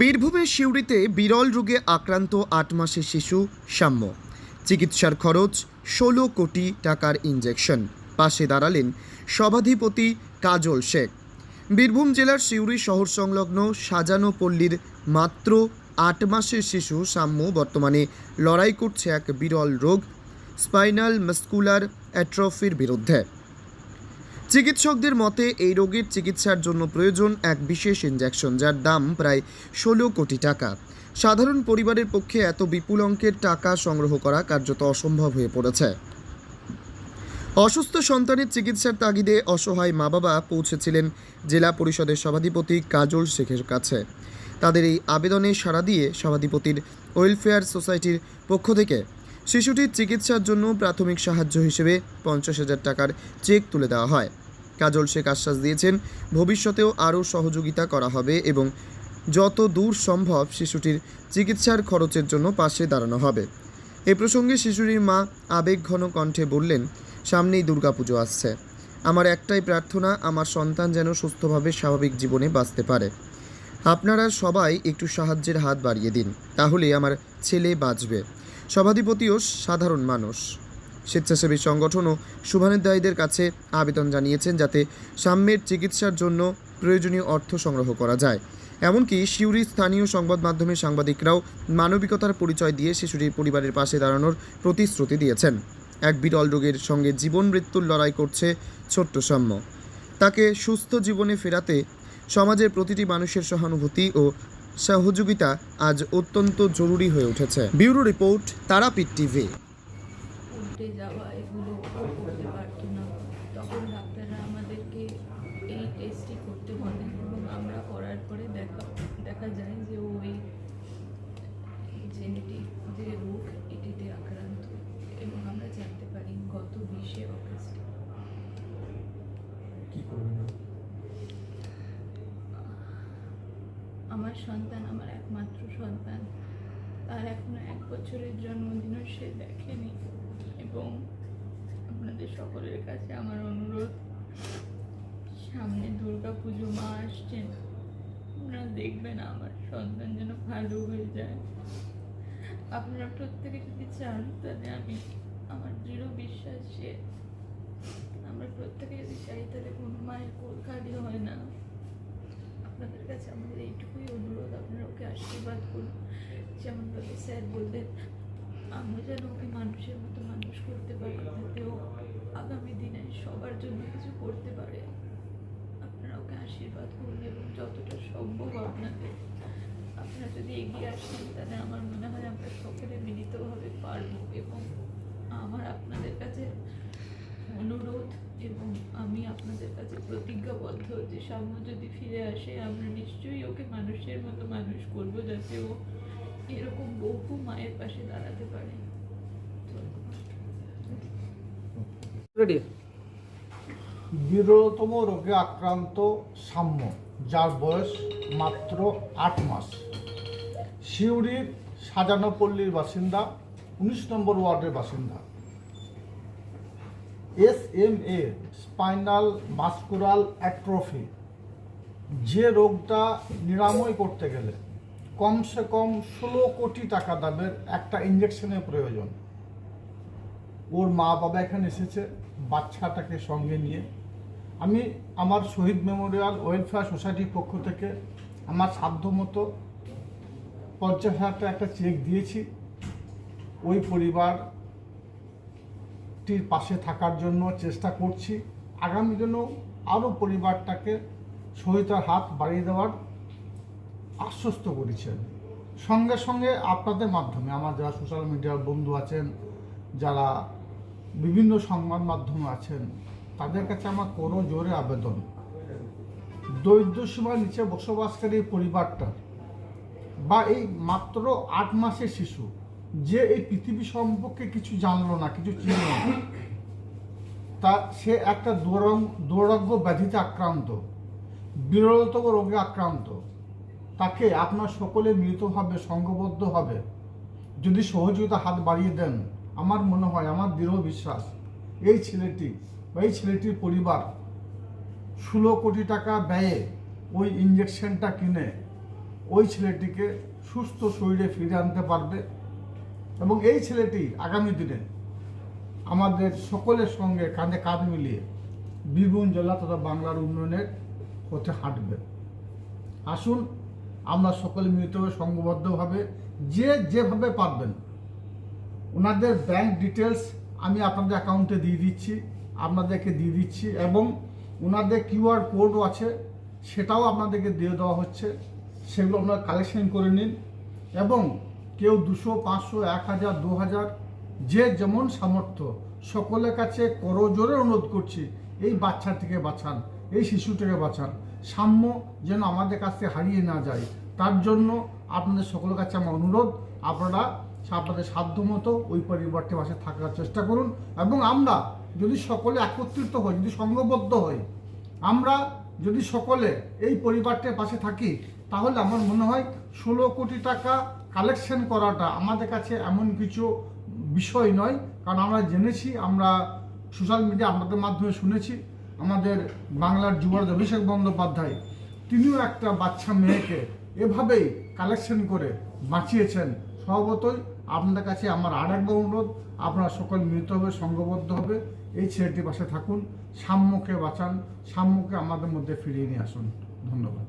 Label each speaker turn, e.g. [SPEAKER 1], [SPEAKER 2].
[SPEAKER 1] বীরভূমের সিউড়িতে বিরল রোগে আক্রান্ত ৮ মাসের শিশু সাম্য। চিকিৎসার খরচ ১৬ কোটি টাকার ইনজেকশন। পাশে দাঁড়ালেন সভাধিপতি কাজল শেখ। বীরভূম জেলার সিউড়ি শহর সংলগ্ন সাজানো পল্লীর মাত্র ৮ মাসের শিশু সাম্য বর্তমানে লড়াই করছে এক বিরল রোগ স্পাইনাল মাস্কুলার অ্যাট্রফির বিরুদ্ধে। চিকিৎসকদের মতে এই রোগের চিকিৎসার জন্য প্রয়োজন এক বিশেষ ইনজেকশন, যার দাম প্রায় ১৬ কোটি টাকা। সাধারণ পরিবারের পক্ষে এত বিপুল অঙ্কের টাকা সংগ্রহ করা কার্যত অসম্ভব হয়ে পড়েছে। অসুস্থ সন্তানের চিকিৎসার তাগিদে অসহায় মা বাবা পৌঁছেছিলেন জেলা পরিষদের সভাধিপতি কাজল শেখের কাছে। তাদের এই আবেদনে সাড়া দিয়ে সভাধিপতির ওয়েলফেয়ার সোসাইটির পক্ষ থেকে শিশুটির চিকিৎসার জন্য প্রাথমিক সাহায্য হিসেবে ৫০,০০০ টাকার চেক তুলে দেওয়া হয়। কাজল শেখ আশ্বাস দিয়েছেন ভবিষ্যতেও আরও সহযোগিতা করা হবে এবং যত দূর সম্ভব শিশুটির চিকিৎসার খরচের জন্য পাশে দাঁড়ানো হবে। এ প্রসঙ্গে শিশুটির মা আবেগঘন কণ্ঠে বললেন, সামনেই দুর্গাপুজো আসছে, আমার একটাই প্রার্থনা আমার সন্তান যেন সুস্থভাবে স্বাভাবিক জীবনে বাঁচতে পারে। আপনারা সবাই একটু সাহায্যের হাত বাড়িয়ে দিন, তাহলে আমার ছেলে বাঁচবে। সভাধিপতিও সাধারণ মানুষ, স্বেচ্ছাসেবী সংগঠন ও শুভানুধ্যায়ীদের কাছে আবেদন জানিয়েছেন যাতে সাম্যের চিকিৎসার জন্য প্রয়োজনীয় অর্থ সংগ্রহ করা যায়। এমনকি সিউড়ির স্থানীয় সংবাদ মাধ্যমের সাংবাদিকরাও মানবিকতার পরিচয় দিয়ে শিশুটির পরিবারের পাশে দাঁড়ানোর প্রতিশ্রুতি দিয়েছেন। এক বিরল রোগের সঙ্গে জীবন মৃত্যুর লড়াই করছে ছোট্ট সাম্য। তাকে সুস্থ জীবনে ফেরাতে সমাজের প্রতিটি মানুষের সহানুভূতি ও সহযোগিতা আজ অত্যন্ত জরুরি হয়ে উঠেছে। Bureau report, Tarapith TV.
[SPEAKER 2] উল্টে যাওয়া এগুলো করতে পারতো না, তখন ডাক্তাররা আমাদেরকে এই টেস্টই করতে বলেন এবং আমরা করার পরে দেখা যায় যে ওই জেনেটিক যে রোগ এটিতে আক্রান্ত এবং আমরা জানতে পারি গত ২০শে অগস্ট। আমার সন্তান, আমার একমাত্র সন্তান, তার এখনো ১ বছরের জন্মদিনও সে দেখেনি এবং আপনাদের সকলের কাছে আমার অনুরোধ, সামনে দুর্গাপুজো মা আসছেন, আপনারা দেখবেন আমার সন্তান যেন ভালো হয়ে যায়। আপনারা প্রত্যেকে যদি চান তাহলে আমার দৃঢ় বিশ্বাস যে আমরা প্রত্যেকে যদি চাই তাহলে কোনো মায়ের কোল খালি হয় না। আপনাদের কাছে আমাদের এইটুকুই অনুরোধ, আপনারা ওকে আশীর্বাদ করুন। যেমনভাবে স্যার বললেন আমরা যেন ওকে মানুষের মতো মানুষ করতে পারি, যাতে ও আগামী দিনে সবার জন্য কিছু করতে পারে। আপনারা ওকে আশীর্বাদ করুন এবং যতটা সম্ভব আপনারা যদি এগিয়ে আসেন তাহলে আমার মনে হয় আমরা সকলে মিলিতভাবে পারবো। এবং আমার আপনাদের কাছে অনুরোধ এবং আমি আপনাদের কাছে প্রতিজ্ঞাবদ্ধ যে সাম্য যদি ফিরে আসে আমরা নিশ্চয়ই ওকে মানুষের মতো মানুষ করবো, যাতে ও এরকম বহু মায়ের পাশে দাঁড়াতে পারে।
[SPEAKER 3] বিরলতম রোগে আক্রান্ত সাম্য, যার বয়স মাত্র ৮ মাস, সিউড়ির সাজানো পল্লীর বাসিন্দা, ১৯ নম্বর ওয়ার্ডের বাসিন্দা। SMA স্পাইনাল মাস্কুলার অ্যাট্রফি, যে রোগটা নিরাময় করতে গেলে কমসে কম ১৬ কোটি টাকা দামের একটা ইঞ্জেকশনের প্রয়োজন। ওর মা বাবা এখানে এসেছে বাচ্চাটাকে সঙ্গে নিয়ে। আমি আমার শহীদ মেমোরিয়াল ওয়েলফেয়ার সোসাইটির পক্ষ থেকে আমার সাধ্যমতো ৫০,০০০ টাকা একটা চেক দিয়েছি ওই পরিবারটির পাশে থাকার জন্য চেষ্টা করছি। আগামী দিনেও আরও পরিবারটাকে সহায়তার হাত বাড়িয়ে দেওয়ার আশ্বস্ত করেছেন। সঙ্গে সঙ্গে আপনাদের মাধ্যমে আমার যারা সোশ্যাল মিডিয়ার বন্ধু আছেন, যারা বিভিন্ন সংবাদ মাধ্যমে আছেন, তাদের কাছে আমার কোনো জোরে আবেদন, দরিদ্র সীমার নিচে বসবাসকারী পরিবারটা বা এই মাত্র ৮ মাসের শিশু যে এই পৃথিবী সম্পর্কে কিছু জানলো না, কিছু চিনল না, তা সে একটা দুরারোগ্য ব্যাধিতে আক্রান্ত, বিরলতম রোগে আক্রান্ত, তাকে আপনার সকলে মিলিতভাবে সংঘবদ্ধভাবে যদি সহযোগিতা হাত বাড়িয়ে দেন, আমার মনে হয়, আমার দৃঢ় বিশ্বাস, এই ছেলেটি বা এই ছেলেটির পরিবার ১৬ কোটি টাকা ব্যয়ে ওই ইঞ্জেকশনটা কিনে ওই ছেলেটিকে সুস্থ শরীরে ফিরে আনতে পারবে এবং এই ছেলেটি আগামী দিনে আমাদের সকলের সঙ্গে কাঁধে কাঁধ মিলিয়ে বীরভূম জেলা তথা বাংলার উন্নয়নের পথে হাঁটবে। আসুন আমরা সকলে মিলিতভাবে সংঘবদ্ধভাবে যে যেভাবে পারবেন ওনাদের ব্যাংক ডিটেলস আমি আপনাদের অ্যাকাউন্টে দিয়ে দিচ্ছি, আপনাদেরকে দিয়ে দিচ্ছি এবং ওনাদের কিউআর কোডও আছে, সেটাও আপনাদেরকে দিয়ে দেওয়া হচ্ছে। সেগুলো আপনারা কালেকশন করে নিন এবং কেউ 200, 500, 1000, 2000 যে যেমন সামর্থ্য, সকলের কাছে করজোরে অনুরোধ করছি এই বাচ্চাটিকে বাঁচান, এই শিশুটিকে বাঁচান। সাম্য যেন আমাদের কাছ থেকে হারিয়ে না যায়, তার জন্য আপনাদের সকলের কাছে আমার অনুরোধ, আপনারা আপনাদের সাধ্যমতো ওই পরিবারটির পাশে থাকার চেষ্টা করুন এবং আমরা যদি সকলে একত্রিত হই, যদি সংঘবদ্ধ হই, আমরা যদি সকলে এই পরিবারটির পাশে থাকি, তাহলে আমার মনে হয় 16 কোটি টাকা কালেকশন করাটা আমাদের কাছে এমন কিছু বিষয় নয়। কারণ আমরা জেনেছি, আমরা সোশ্যাল মিডিয়া আপনাদের মাধ্যমে শুনেছি, আমাদের বাংলার যুবরাজ অভিষেক বন্দ্যোপাধ্যায় তিনিও একটা বাচ্চা মেয়েকে এভাবেই কালেকশন করে বাঁচিয়েছেন। স্বভাবতই আপনাদের কাছে আমার আরেকবার অনুরোধ, আপনারা সকল মিলিতভাবে সংঘবদ্ধ হবে এই ছেলেটির পাশে থাকুন, সাম্যকে বাঁচান, সাম্যকে আমাদের মধ্যে ফিরিয়ে নিয়ে আসুন। ধন্যবাদ।